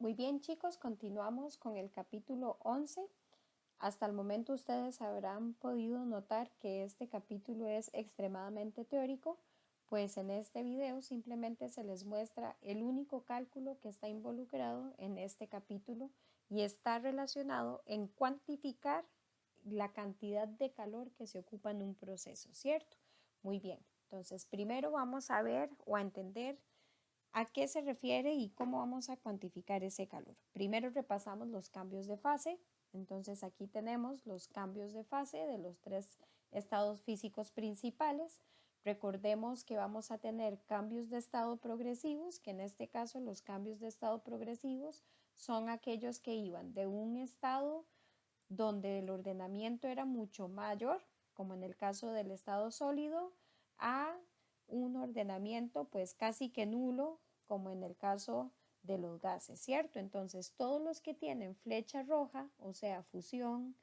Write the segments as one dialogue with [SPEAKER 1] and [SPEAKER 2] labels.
[SPEAKER 1] Muy bien, chicos, continuamos con el capítulo 11. Hasta el momento ustedes habrán podido notar que este capítulo es extremadamente teórico, pues en este video simplemente se les muestra el único cálculo que está involucrado en este capítulo y está relacionado en cuantificar la cantidad de calor que se ocupa en un proceso, ¿cierto? Muy bien, entonces primero vamos a ver o a entender ¿a qué se refiere y cómo vamos a cuantificar ese calor? Primero repasamos los cambios de fase. Entonces aquí tenemos los cambios de fase de los tres estados físicos principales. Recordemos que vamos a tener cambios de estado progresivos, que en este caso los cambios de estado progresivos son aquellos que iban de un estado donde el ordenamiento era mucho mayor, como en el caso del estado sólido, a un ordenamiento pues casi que nulo, como en el caso de los gases, ¿cierto? Entonces, todos los que tienen flecha roja, o sea, fusión,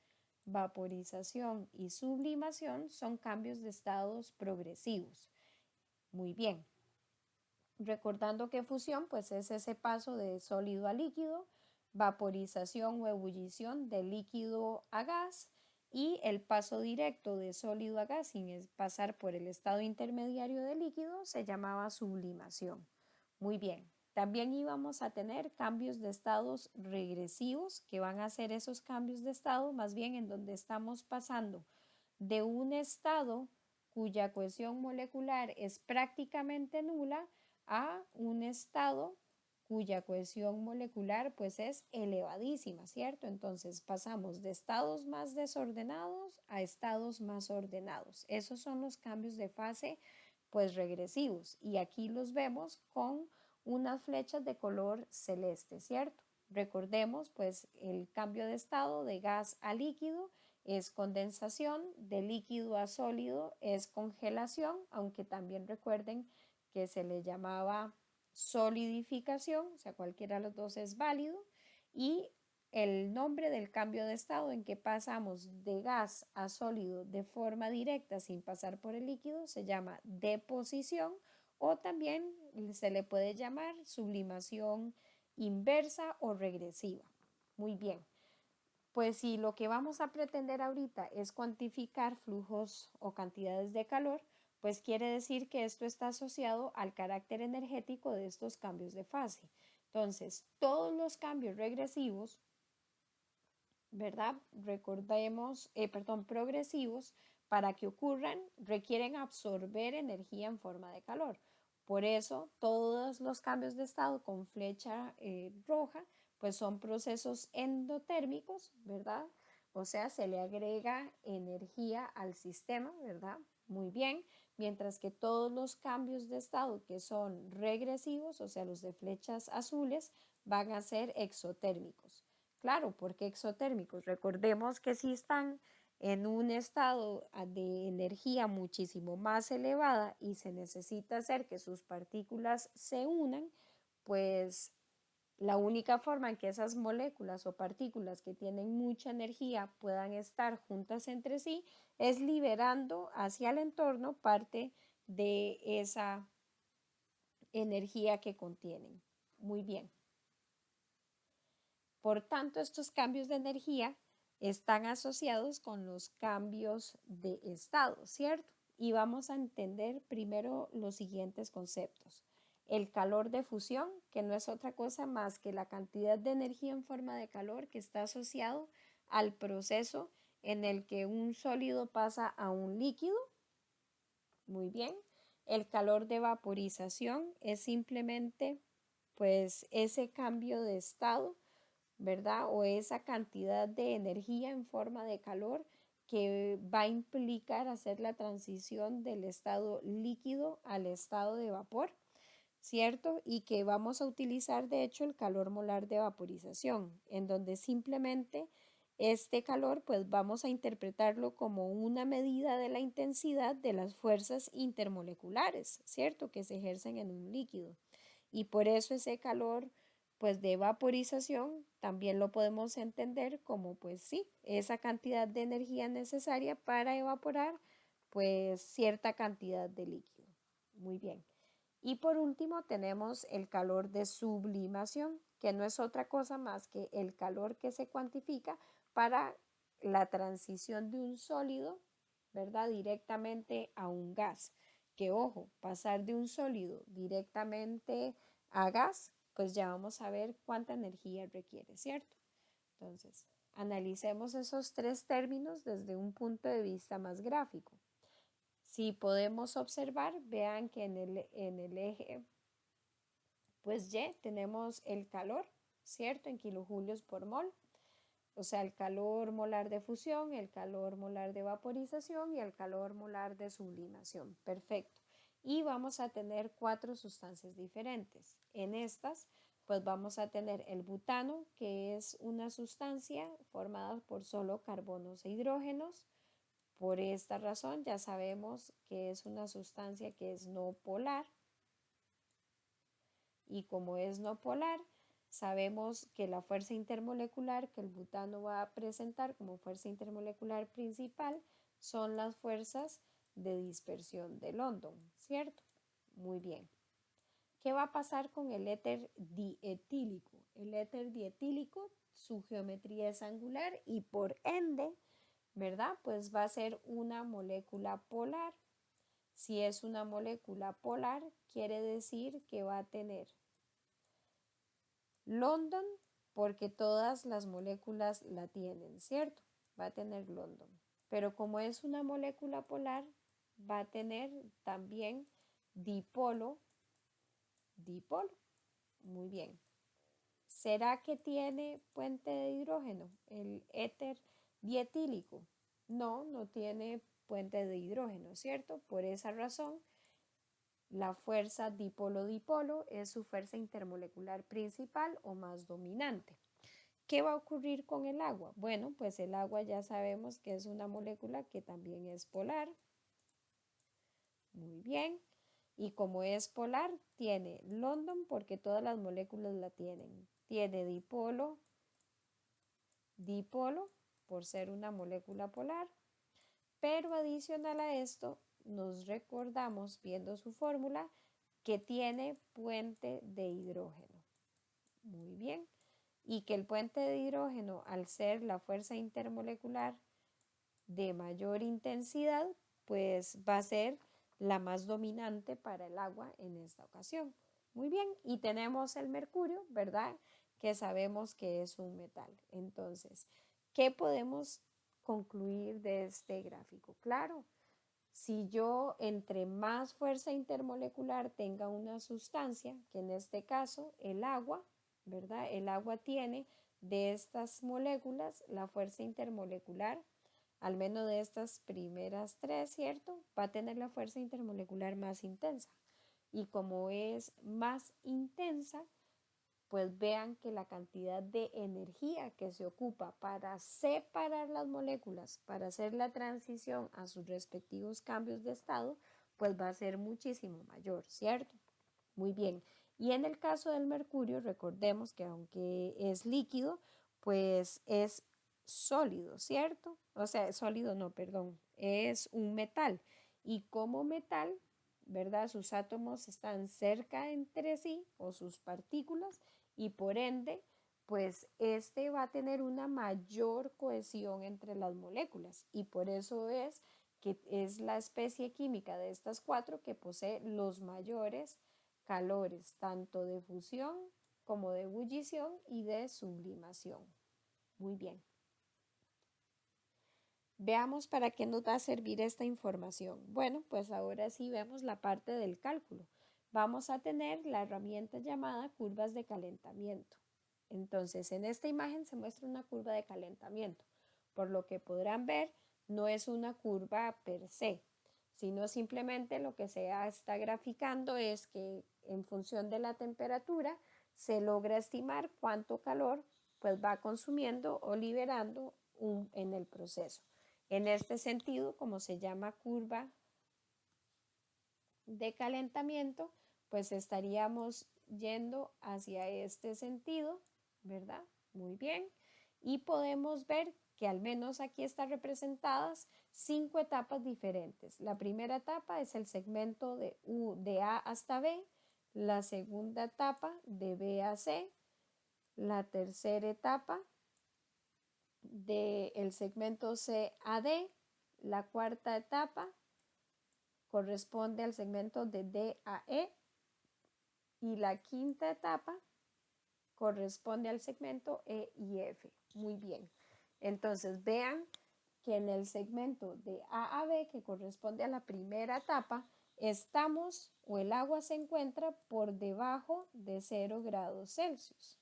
[SPEAKER 1] vaporización y sublimación, son cambios de estados progresivos. Muy bien. Recordando que fusión pues es ese paso de sólido a líquido, vaporización o ebullición de líquido a gas y el paso directo de sólido a gas sin pasar por el estado intermediario de líquido se llamaba sublimación. Muy bien, también íbamos a tener cambios de estados regresivos que van a ser esos cambios de estado más bien en donde estamos pasando de un estado cuya cohesión molecular es prácticamente nula a un estado cuya cohesión molecular pues es elevadísima, ¿cierto? Entonces pasamos de estados más desordenados a estados más ordenados. Esos son los cambios de fase pues regresivos y aquí los vemos con unas flechas de color celeste, ¿cierto? Recordemos pues el cambio de estado de gas a líquido es condensación, de líquido a sólido es congelación, aunque también recuerden que se le llamaba solidificación, o sea, cualquiera de los dos es válido, y el nombre del cambio de estado en que pasamos de gas a sólido de forma directa sin pasar por el líquido se llama deposición o también se le puede llamar sublimación inversa o regresiva. Muy bien. Pues si lo que vamos a pretender ahorita es cuantificar flujos o cantidades de calor, pues quiere decir que esto está asociado al carácter energético de estos cambios de fase. Entonces, todos los cambios regresivos, ¿verdad? Progresivos, para que ocurran, requieren absorber energía en forma de calor. Por eso, todos los cambios de estado con flecha roja, pues son procesos endotérmicos, ¿verdad? O sea, se le agrega energía al sistema, ¿verdad? Muy bien, mientras que todos los cambios de estado que son regresivos, o sea, los de flechas azules, van a ser exotérmicos. Claro, porque exotérmicos. Recordemos que si están en un estado de energía muchísimo más elevada y se necesita hacer que sus partículas se unan, pues la única forma en que esas moléculas o partículas que tienen mucha energía puedan estar juntas entre sí es liberando hacia el entorno parte de esa energía que contienen. Muy bien. Por tanto, estos cambios de energía están asociados con los cambios de estado, ¿cierto? Y vamos a entender primero los siguientes conceptos. El calor de fusión, que no es otra cosa más que la cantidad de energía en forma de calor que está asociado al proceso en el que un sólido pasa a un líquido. Muy bien. El calor de vaporización es simplemente pues ese cambio de estado, ¿verdad? O esa cantidad de energía en forma de calor que va a implicar hacer la transición del estado líquido al estado de vapor, ¿cierto? Y que vamos a utilizar de hecho el calor molar de vaporización, en donde simplemente este calor pues vamos a interpretarlo como una medida de la intensidad de las fuerzas intermoleculares, ¿cierto? Que se ejercen en un líquido. Y por eso ese calor pues de vaporización también lo podemos entender como pues sí, esa cantidad de energía necesaria para evaporar pues cierta cantidad de líquido. Muy bien. Y por último tenemos el calor de sublimación, que no es otra cosa más que el calor que se cuantifica para la transición de un sólido, ¿verdad? Directamente a un gas. Que ojo, pasar de un sólido directamente a gas, pues ya vamos a ver cuánta energía requiere, ¿cierto? Entonces, analicemos esos tres términos desde un punto de vista más gráfico. Si podemos observar, vean que en el eje pues Y tenemos el calor, ¿cierto? En kilojulios por mol, o sea, el calor molar de fusión, el calor molar de vaporización y el calor molar de sublimación. Perfecto. Y vamos a tener 4 sustancias diferentes. En estas, pues vamos a tener el butano, que es una sustancia formada por solo carbonos e hidrógenos. Por esta razón ya sabemos que es una sustancia que es no polar. Y como es no polar, sabemos que la fuerza intermolecular que el butano va a presentar como fuerza intermolecular principal son las fuerzas de dispersión de London, ¿cierto? Muy bien. ¿Qué va a pasar con el éter dietílico? El éter dietílico, su geometría es angular y por ende, ¿verdad? Pues va a ser una molécula polar. Si es una molécula polar, quiere decir que va a tener London porque todas las moléculas la tienen, ¿cierto? Va a tener London. Pero como es una molécula polar, va a tener también dipolo, dipolo. Muy bien. ¿Será que tiene puente de hidrógeno, el éter dietílico? No, no tiene puente de hidrógeno, ¿cierto? Por esa razón, la fuerza dipolo-dipolo es su fuerza intermolecular principal o más dominante. ¿Qué va a ocurrir con el agua? Bueno, pues el agua ya sabemos que es una molécula que también es polar. Muy bien. Y como es polar, tiene London porque todas las moléculas la tienen. Tiene dipolo, dipolo por ser una molécula polar. Pero adicional a esto, nos recordamos viendo su fórmula que tiene puente de hidrógeno. Muy bien. Y que el puente de hidrógeno, al ser la fuerza intermolecular de mayor intensidad, pues va a ser la más dominante para el agua en esta ocasión. Muy bien, y tenemos el mercurio, ¿verdad? Que sabemos que es un metal. Entonces, ¿qué podemos concluir de este gráfico? Claro, si yo entre más fuerza intermolecular tenga una sustancia, que en este caso el agua, ¿verdad? El agua tiene de estas moléculas la fuerza intermolecular, al menos de estas primeras tres, ¿cierto? Va a tener la fuerza intermolecular más intensa. Y como es más intensa, pues vean que la cantidad de energía que se ocupa para separar las moléculas, para hacer la transición a sus respectivos cambios de estado, pues va a ser muchísimo mayor, ¿cierto? Muy bien. Y en el caso del mercurio, recordemos que aunque es líquido, pues es sólido, ¿cierto? O sea, sólido no, perdón, es un metal. Y como metal, ¿verdad? Sus átomos están cerca entre sí o sus partículas y por ende, pues este va a tener una mayor cohesión entre las moléculas y por eso es que es la especie química de estas cuatro que posee los mayores calores, tanto de fusión como de ebullición y de sublimación. Muy bien. Veamos para qué nos va a servir esta información. Bueno, pues ahora sí vemos la parte del cálculo. Vamos a tener la herramienta llamada curvas de calentamiento. Entonces, en esta imagen se muestra una curva de calentamiento. Por lo que podrán ver, no es una curva per se, sino simplemente lo que se está graficando es que en función de la temperatura se logra estimar cuánto calor pues va consumiendo o liberando en el proceso. En este sentido, como se llama curva de calentamiento, pues estaríamos yendo hacia este sentido, ¿verdad? Muy bien. Y podemos ver que al menos aquí están representadas 5 etapas diferentes. La primera etapa es el segmento de A hasta B, la segunda etapa de B a C, la tercera etapa del segmento C a D, la cuarta etapa corresponde al segmento de D a E y la quinta etapa corresponde al segmento E y F. Muy bien. Entonces vean que en el segmento de A a B, que corresponde a la primera etapa, estamos o el agua se encuentra por debajo de 0 grados Celsius.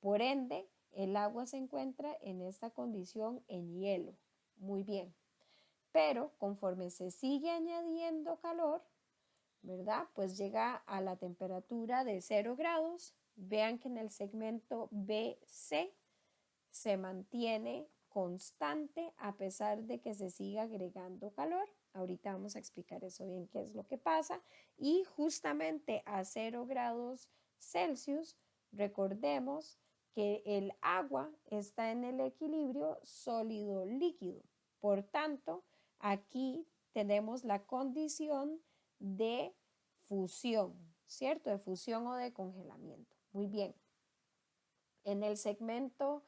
[SPEAKER 1] Por ende, el agua se encuentra en esta condición en hielo. Muy bien. Pero conforme se sigue añadiendo calor, ¿verdad? Pues llega a la temperatura de 0 grados. Vean que en el segmento BC se mantiene constante a pesar de que se siga agregando calor. Ahorita vamos a explicar eso bien, qué es lo que pasa. Y justamente a 0 grados Celsius, recordemos que el agua está en el equilibrio sólido-líquido. Por tanto, aquí tenemos la condición de fusión, ¿cierto? De fusión o de congelamiento. Muy bien. En el segmento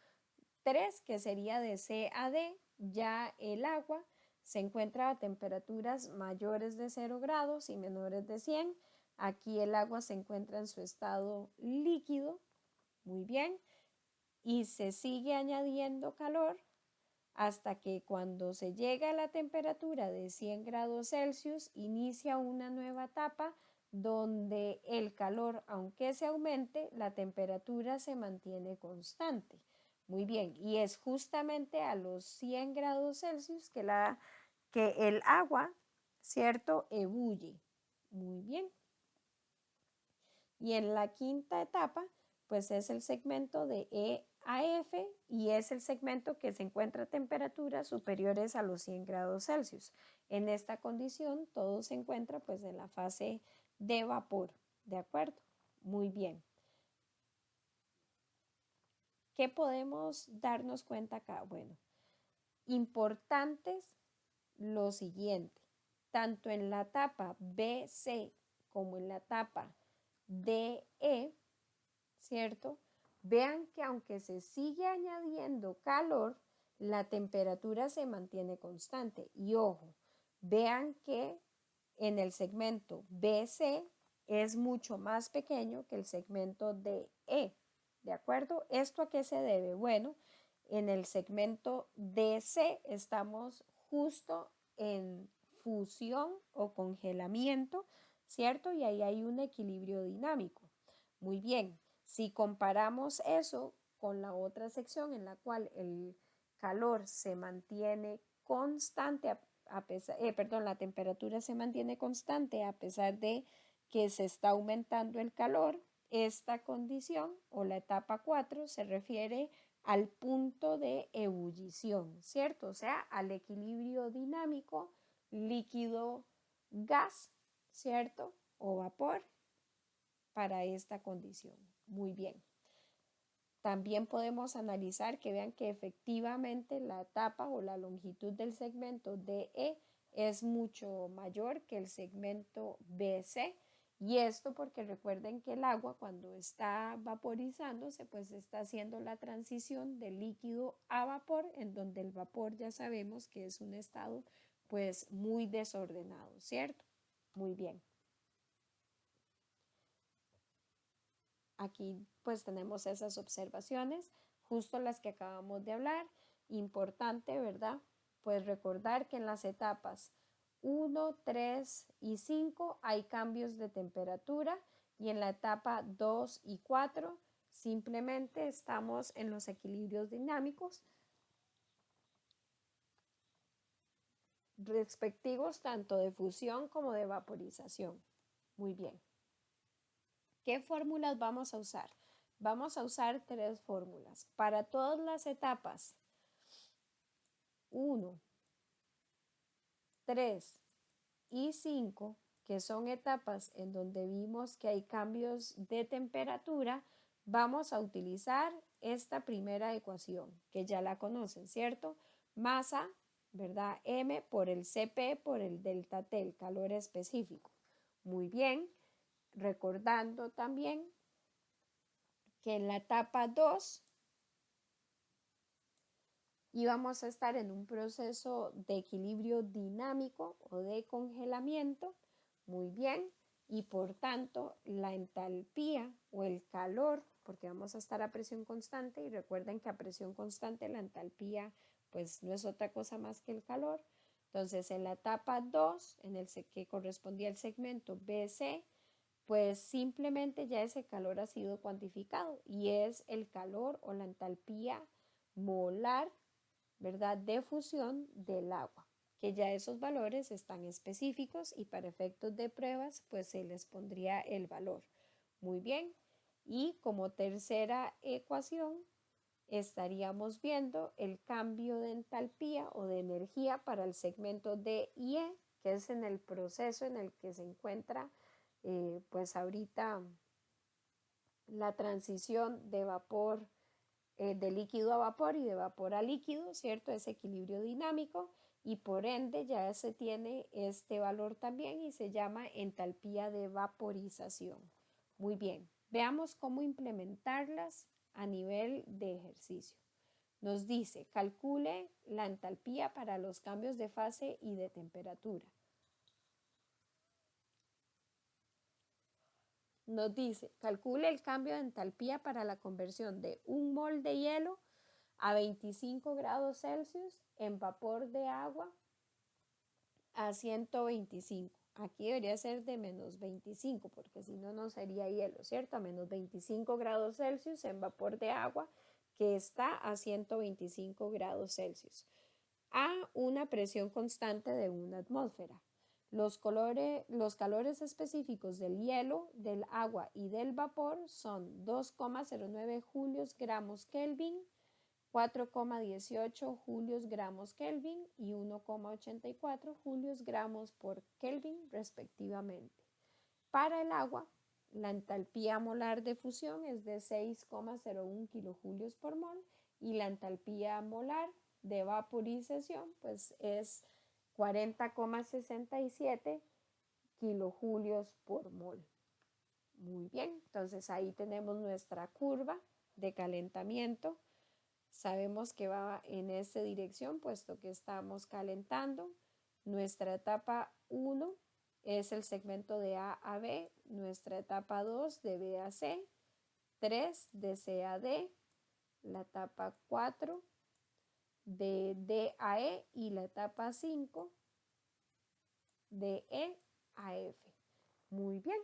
[SPEAKER 1] 3, que sería de C a D, ya el agua se encuentra a temperaturas mayores de 0 grados y menores de 100. Aquí el agua se encuentra en su estado líquido, muy bien, y se sigue añadiendo calor hasta que cuando se llega a la temperatura de 100 grados Celsius inicia una nueva etapa donde el calor, aunque se aumente, la temperatura se mantiene constante. Muy bien, y es justamente a los 100 grados Celsius que el agua, ¿cierto?, ebulle. Muy bien. Y en la quinta etapa, pues es el segmento de E a F y es el segmento que se encuentra a temperaturas superiores a los 100 grados Celsius. En esta condición, todo se encuentra pues en la fase de vapor, ¿de acuerdo? Muy bien. ¿Qué podemos darnos cuenta acá? Bueno, importantes lo siguiente, tanto en la etapa BC como en la etapa DE, ¿cierto? Vean que aunque se sigue añadiendo calor, la temperatura se mantiene constante. Y ojo, vean que en el segmento BC es mucho más pequeño que el segmento DE. ¿De acuerdo? ¿Esto a qué se debe? Bueno, en el segmento DC estamos justo en fusión o congelamiento, ¿cierto? Y ahí hay un equilibrio dinámico. Muy bien, si comparamos eso con la otra sección en la cual el calor se mantiene constante, la temperatura se mantiene constante a pesar de que se está aumentando el calor, esta condición o la etapa 4 se refiere al punto de ebullición, ¿cierto? O sea, al equilibrio dinámico líquido-gas, ¿cierto? O vapor para esta condición. Muy bien. También podemos analizar que vean que efectivamente la etapa o la longitud del segmento DE es mucho mayor que el segmento BC. Y esto porque recuerden que el agua cuando está vaporizándose pues está haciendo la transición de líquido a vapor, en donde el vapor ya sabemos que es un estado pues muy desordenado, ¿cierto? Muy bien. Aquí pues tenemos esas observaciones, justo las que acabamos de hablar. Importante, ¿verdad? Pues recordar que en las etapas 1, 3 y 5 hay cambios de temperatura y en la etapa 2 y 4 simplemente estamos en los equilibrios dinámicos respectivos tanto de fusión como de vaporización. Muy bien. ¿Qué fórmulas vamos a usar? Vamos a usar 3 fórmulas. Para todas las etapas 1, 3 y 5, que son etapas en donde vimos que hay cambios de temperatura, vamos a utilizar esta primera ecuación, que ya la conocen, ¿cierto? masa, ¿verdad? M por el Cp por el delta T, el calor específico. Muy bien, recordando también que en la etapa 2 íbamos a estar en un proceso de equilibrio dinámico o de congelamiento, muy bien, y por tanto la entalpía o el calor, porque vamos a estar a presión constante, y recuerden que a presión constante la entalpía pues no es otra cosa más que el calor. Entonces en la etapa 2, en el que correspondía al segmento BC, pues simplemente ya ese calor ha sido cuantificado y es el calor o la entalpía molar, ¿verdad?, de fusión del agua, que ya esos valores están específicos y para efectos de pruebas pues se les pondría el valor. Muy bien, y como tercera ecuación estaríamos viendo el cambio de entalpía o de energía para el segmento D y E, que es en el proceso en el que se encuentra pues ahorita la transición de vapor, de líquido a vapor y de vapor a líquido, ¿cierto? Ese equilibrio dinámico y por ende ya se tiene este valor también y se llama entalpía de vaporización. Muy bien, veamos cómo implementarlas a nivel de ejercicio. Nos dice, calcule la entalpía para los cambios de fase y de temperatura. Nos dice, calcule el cambio de entalpía para la conversión de un mol de hielo a 25 grados Celsius en vapor de agua a 125. Aquí debería ser de menos 25 porque si no, no sería hielo, ¿cierto? A menos 25 grados Celsius en vapor de agua que está a 125 grados Celsius a una presión constante de una atmósfera. Los calores específicos del hielo, del agua y del vapor son 2,09 julios gramos Kelvin, 4,18 julios gramos Kelvin y 1,84 julios gramos por Kelvin respectivamente. Para el agua, la entalpía molar de fusión es de 6,01 kilojulios por mol y la entalpía molar de vaporización pues es 40,67 kilojulios por mol. Muy bien, entonces ahí tenemos nuestra curva de calentamiento. Sabemos que va en esta dirección puesto que estamos calentando. Nuestra etapa 1 es el segmento de A a B, nuestra etapa 2 de B a C, 3 de C a D, la etapa 4 de D a E y la etapa 5 de E a F. Muy bien.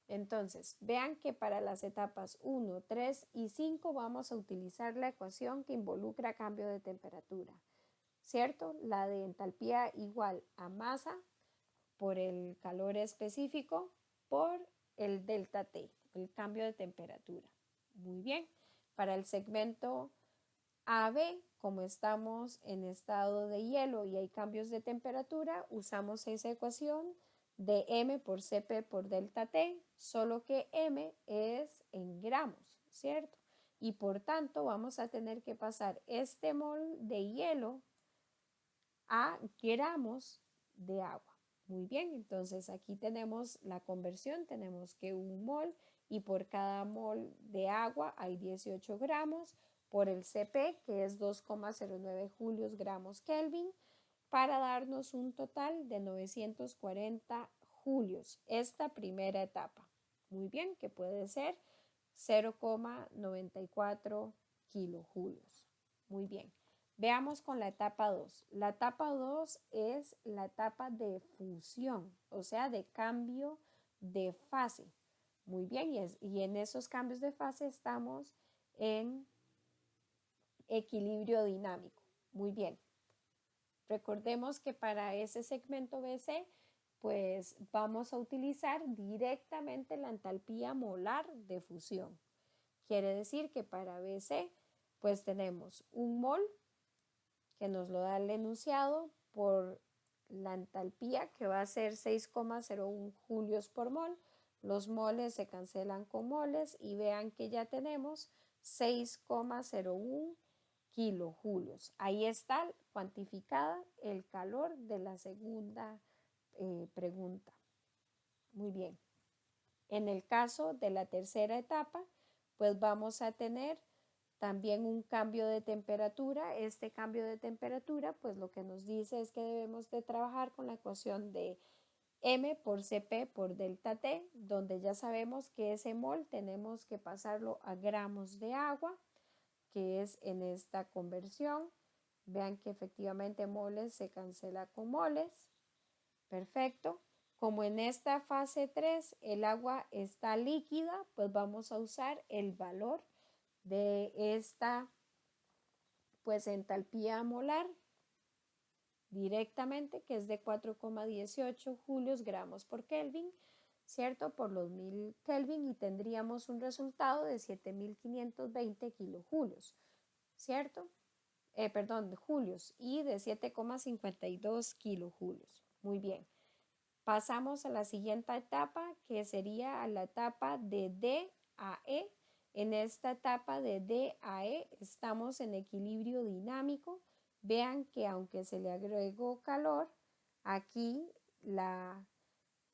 [SPEAKER 1] Entonces, vean que para las etapas 1, 3 y 5 vamos a utilizar la ecuación que involucra cambio de temperatura, ¿cierto? La de entalpía igual a masa por el calor específico por el delta T, el cambio de temperatura. Muy bien. Para el segmento AB, como estamos en estado de hielo y hay cambios de temperatura, usamos esa ecuación de M por Cp por delta T, solo que M es en gramos, ¿cierto? Y por tanto vamos a tener que pasar este mol de hielo a gramos de agua. Muy bien, entonces aquí tenemos la conversión, tenemos que un mol y por cada mol de agua hay 18 gramos por el Cp, que es 2,09 julios gramos Kelvin, para darnos un total de 940 julios, esta primera etapa. Muy bien, que puede ser 0,94 kilojulios. Muy bien. Veamos con la etapa 2. La etapa 2 es la etapa de fusión, o sea, de cambio de fase. Muy bien, y en esos cambios de fase estamos en equilibrio dinámico. Muy bien. Recordemos que para ese segmento BC, pues vamos a utilizar directamente la entalpía molar de fusión. Quiere decir que para BC, pues tenemos un mol que nos lo da el enunciado por la entalpía, que va a ser 6,01 julios por mol. Los moles se cancelan con moles y vean que ya tenemos 6,01 kilojulios. Ahí está cuantificada el calor de la segunda pregunta. Muy bien. En el caso de la tercera etapa, pues vamos a tener también un cambio de temperatura. Este cambio de temperatura, pues lo que nos dice es que debemos de trabajar con la ecuación de M por Cp por delta T, donde ya sabemos que ese mol tenemos que pasarlo a gramos de agua, que es en esta conversión. Vean que efectivamente moles se cancela con moles. Perfecto. Como en esta fase 3 el agua está líquida, pues vamos a usar el valor de esta pues entalpía molar directamente, que es de 4,18 julios gramos por Kelvin, ¿cierto? Por los 1000 Kelvin, y tendríamos un resultado de 7520 kilojulios, ¿cierto? Perdón, julios, y de 7,52 kilojulios. Muy bien. Pasamos a la siguiente etapa, que sería a la etapa de D a E. En esta etapa de D a E estamos en equilibrio dinámico. Vean que aunque se le agregó calor, aquí la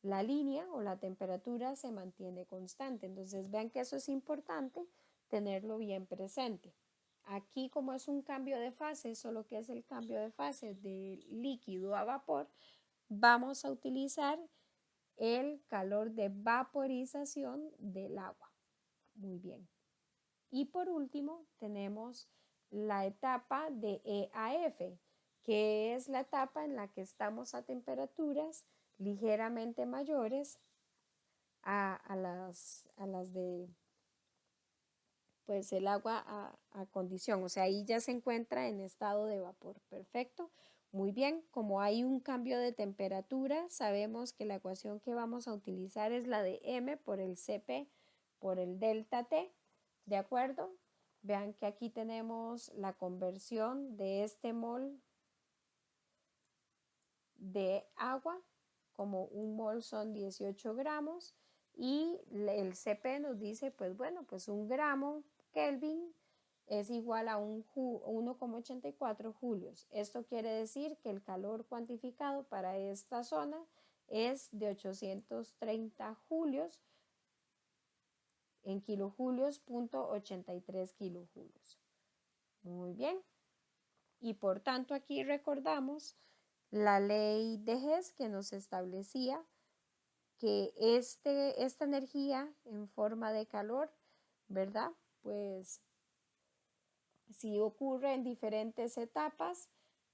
[SPEAKER 1] línea o la temperatura se mantiene constante. Entonces vean que eso es importante tenerlo bien presente. Aquí, como es un cambio de fase, solo que es el cambio de fase de líquido a vapor, vamos a utilizar el calor de vaporización del agua. Muy bien. Y por último tenemos la etapa de E a F, que es la etapa en la que estamos a temperaturas ligeramente mayores a las de pues el agua a condición, o sea, ahí ya se encuentra en estado de vapor. Perfecto. Muy bien, como hay un cambio de temperatura, sabemos que la ecuación que vamos a utilizar es la de M por el Cp por el delta T, ¿de acuerdo? Vean que aquí tenemos la conversión de este mol de agua, como un mol son 18 gramos, y el Cp nos dice, pues bueno, pues un gramo Kelvin es igual a 1,84 julios. Esto quiere decir que el calor cuantificado para esta zona es de 830 julios en kilojulios, 0,83 kilojulios. Muy bien. Y por tanto aquí recordamos la ley de Hess, que nos establecía que esta energía en forma de calor, ¿verdad? Pues si ocurre en diferentes etapas,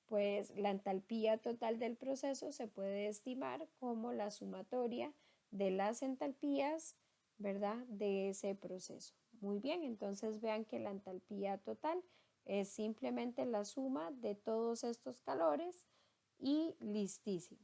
[SPEAKER 1] pues la entalpía total del proceso se puede estimar como la sumatoria de las entalpías, ¿verdad? De ese proceso. Muy bien, entonces vean que la entalpía total es simplemente la suma de todos estos calores y listísimo.